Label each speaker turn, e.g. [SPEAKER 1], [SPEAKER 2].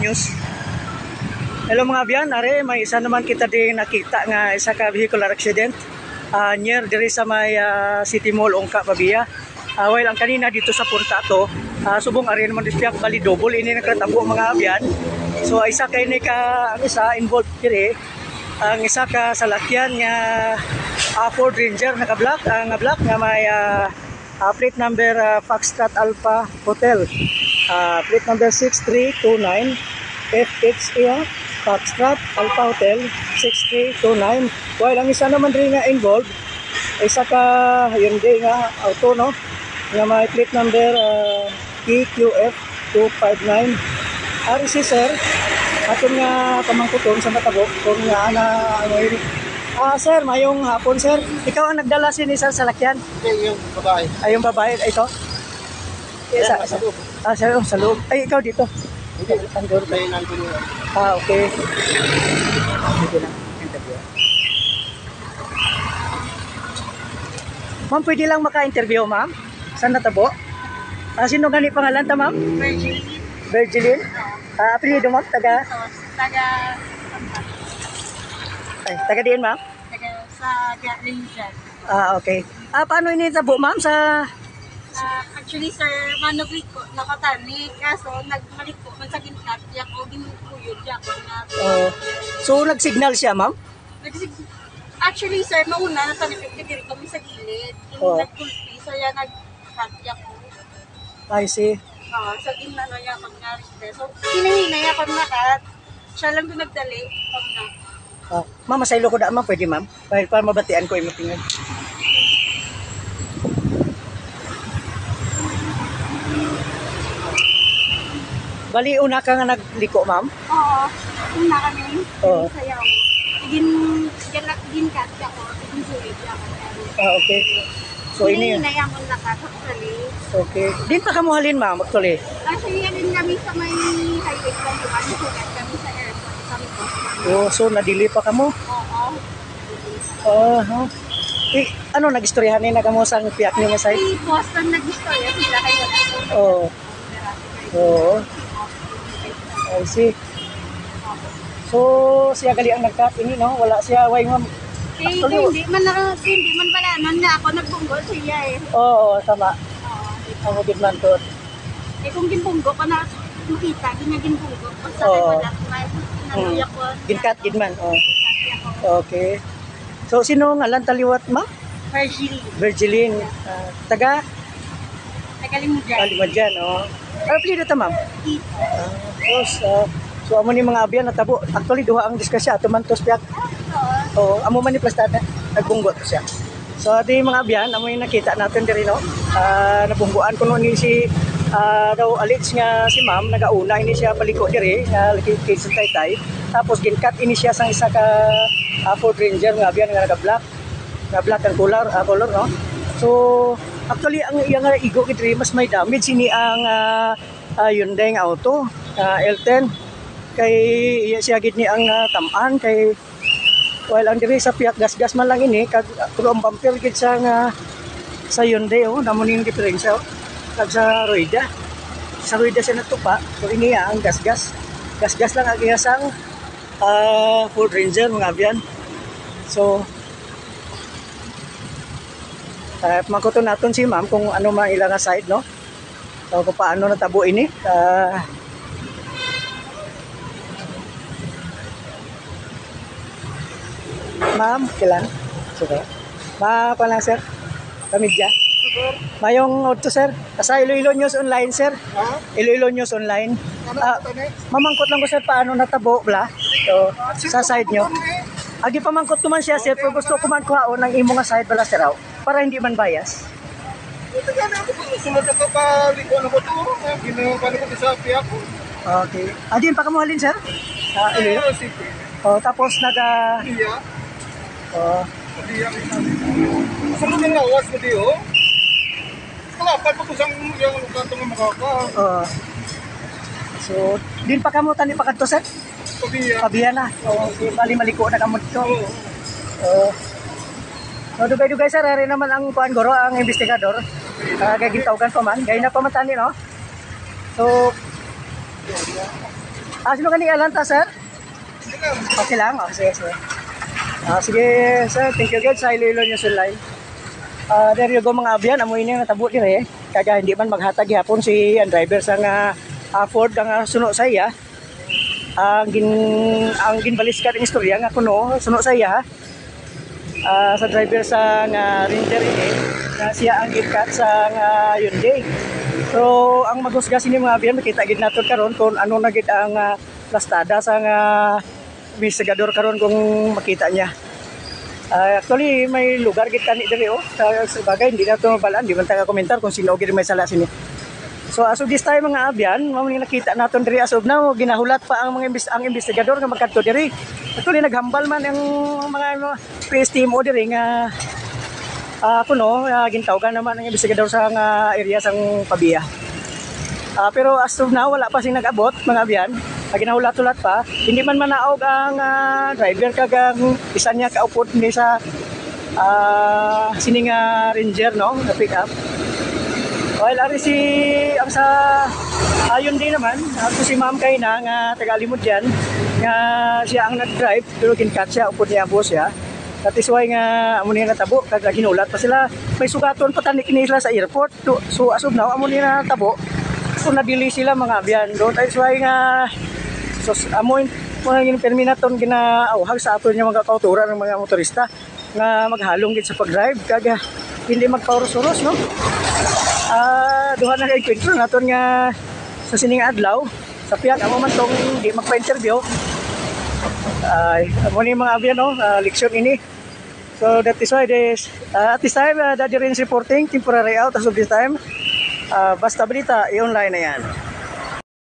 [SPEAKER 1] News. Hello mga biyan, are may isa naman kita din nakita nga isa ka vehicular accident near diri sa may City Mall Ongka Babiya. While ang kanina dito sa punta to, subong are naman dispiak bali double ini nakatabo mga biyan. So isa kay ni ka ang isa involved diri, ang isa ka salakyan nga Ford Ranger naka-black, black nga may plate number Foxtrot Alpha Hotel. Plate number 6329 FXA Foxtrot Alpha Hotel 6329. While ang isa naman rin nga involved, isa ka Hyundai nga auto, no, nga may plate number PQF 259. Si sir, atong nga pamangkuton sa Matabo kung nga sir, mayong hapon sir. Ikaw ang nagdala sir sa lakyan?
[SPEAKER 2] Yung babae.
[SPEAKER 1] Ay, yung babae, ito? Sa loob. Sa loob. Ay, ikaw dito.
[SPEAKER 2] Hindi, nandun. May nandun yun.
[SPEAKER 1] Okay. Dito lang. Interview. Ma'am, pwede lang maka-interview, ma'am? Saan natabo? Sino gani pangalan ta, ma'am?
[SPEAKER 3] Virgiline.
[SPEAKER 1] Virgiline? Apelido, ma'am? Taga diin, ma'am?
[SPEAKER 3] Taga sa Linjan.
[SPEAKER 1] Okay. Paano ini tabo, ma'am?
[SPEAKER 3] Actually, sir, manuglit ko, nakatani. Kaso, nagmalik ko, mansagin kat, yak o ginukuyod, yak o nga.
[SPEAKER 1] So, nag-signal siya, ma'am?
[SPEAKER 3] Actually, sir, mauna, natanipik na diri kami sa gilid. Nagkulpi, so yan, nag-kat, yak o.
[SPEAKER 1] I see.
[SPEAKER 3] So, ginano niya pag nga-request. So, hinahinay ako nakat. Siya lang doon nagdali, pag na.
[SPEAKER 1] Ma'am, masaylo ko da, ma'am. Pwede, ma'am? Para mabatian ko yung matingin. Bali, una ka nga nagliko, ma'am?
[SPEAKER 3] Oo. Una kami.
[SPEAKER 1] Oo.
[SPEAKER 3] Sayaw. Ginkat, yak o. Ginsulit, yak o.
[SPEAKER 1] Okay. So, ini.
[SPEAKER 3] Hinahinay ako nakat, actually.
[SPEAKER 1] Okay. Din pa kamuhalin, ma'am, actually.
[SPEAKER 3] Actually, din kami sa may highway lang yung kami sugat kami sa airport. Kami po.
[SPEAKER 1] So, nadili pa kamo?
[SPEAKER 3] Oo.
[SPEAKER 1] Ano, nag-istoryahan na kamo sa piyak niyo nga side?
[SPEAKER 3] Si Boston nag-istorya sila kayo.
[SPEAKER 1] Oo. I see. So, siya gali ang nagkat ini, no? Wala siya, why ma'am?
[SPEAKER 3] Hindi man pala nun na ako nagbunggol siya eh.
[SPEAKER 1] Oo, tama. Ang hugid man to.
[SPEAKER 3] Kung ginbunggo ko na makita, ginbunggo. Basta
[SPEAKER 1] Oo.
[SPEAKER 3] wala nanuyak ko.
[SPEAKER 1] Ginkat, ginman. Okay. So, sino nga lang taliwat, ma'am? Virgiline. Taga? Limadyan, Ano pilido ta, ma'am? So, amo ni mga abyan natabo. Actually, duha ang diskusya. Ato man to spiyak. Amo man ni plastada. Nagbunggot siya. So, ati mga abyan, amo yung nakita natin diri, no? Nabungguan ko ni si daw alits nga si ma'am, nagauna ini siya paliko diri, laki sa taytay. Tapos ginkat ini siya sang isa ka Ford Ranger nga abyan nga naka-black. Nga black ang color, no? So, actually, ang iyang igo diri mas may damage ini ang Hyundai nga auto, L10. Kay iya siya gid ni ang tamaan kay while ang diri sa piyak gas man lang ini kag ang bumper gid sa sa Hyundai namo ning diferensya kag sa Roida siya natupa. So ini ang gas lang ang iyasang Ford Ranger mga abyan. So makuton naton si ma'am kung ano man ilang side, no? So kung paano natabo ini ma'am, kailan? Sige. Lang, sir. Kamidya. Mayong auto, sir. Sa Iloilo News Online, sir. Iloilo News Online. Mamangkot lang ko, sir, paano natabo, bla. So, sa side nyo. Agi pamangkot ko man siya, sir, pero gusto ko man kuhaon ng imo nga side, bala, sir, para hindi man bias.
[SPEAKER 2] Ito gano'n ako po. Sunod ako pa liko na ko ito. Ginawa ko sa piyak ko.
[SPEAKER 1] Okay. Din pa kamuhalin, sir? Iloilo? Tapos
[SPEAKER 2] Iya. Sa mga lawas ko diyo. Kalapat pa ko sa yung lugar ng makaka.
[SPEAKER 1] So, din pa kamo tani pa kadto, sir? Pabiya na. Bali maliko na kamo dito. So, dugay-dugay, sir, rin naman ang kuan goro, ang investigador. Kaya gintawgan pa man. Gaya na pa man tani, no? So, Sino kanina alanta, sir? Okay lang? Sige, sige. Sige, sir. Thank you, guys. Sa Iloilo News Online. There you go, mga abyan. Amoy niya natabo dire. Kaga hindi man maghatag yapon si ang driver sa nga Ford ang suno sa iya. Ang ginbaliskat ang istorya nga kuno suno sa iya. Sa driver sa nga Ranger ini na siya ang gikat sa nga Hyundai. So ang maghusga sini mga abyan makita gid naton karon kung ano na gid ang lastada sa nga investigador karon kung makita niya. Actually may lugar gid kani diri sa bagay hindi na to mabalaan di man taga komentar kung sino gid may sala sini. So as of this time mga abyan, mao ni nakita naton diri as of now ginahulat pa ang mga investigador nga magkadto diri. Actually naghambal man ang mga PSTMO diri nga kuno gintawgan naman ang investigador sa nga area sang Pabia. Pero as of now wala pa sing nag-abot mga abyan. Ginahulat-hulat pa, hindi man manaog ang driver kagang isa niya kaupod ni sa sining Ranger no, na pick up. While ari si ang sa ayon din naman, ako si Ma'am Kayna nga taga-Limod diyan, nga siya ang nag-drive pero kin-catch siya upod niya boss ya. That is why nga amo niya natabo kag ginulat pa sila. May sugaton pa tani kini sila sa airport. So as of now amo niya natabo. So nadili sila mga abyan. That is why nga so amo mga perminaton ginaawhag sa aton nga mga kauturan ng mga motorista nga maghalong gid sa pag-drive kag hindi magpauros-uros no. Duha na kay kwentro naton nga sa sining adlaw sa piyak amo man tong di magpa-interview. Amo ni mga abyan no, leksyon ini. So that is why at this time Daddy Renz reporting temporary out as of this time. Basta Balita i-online na yan.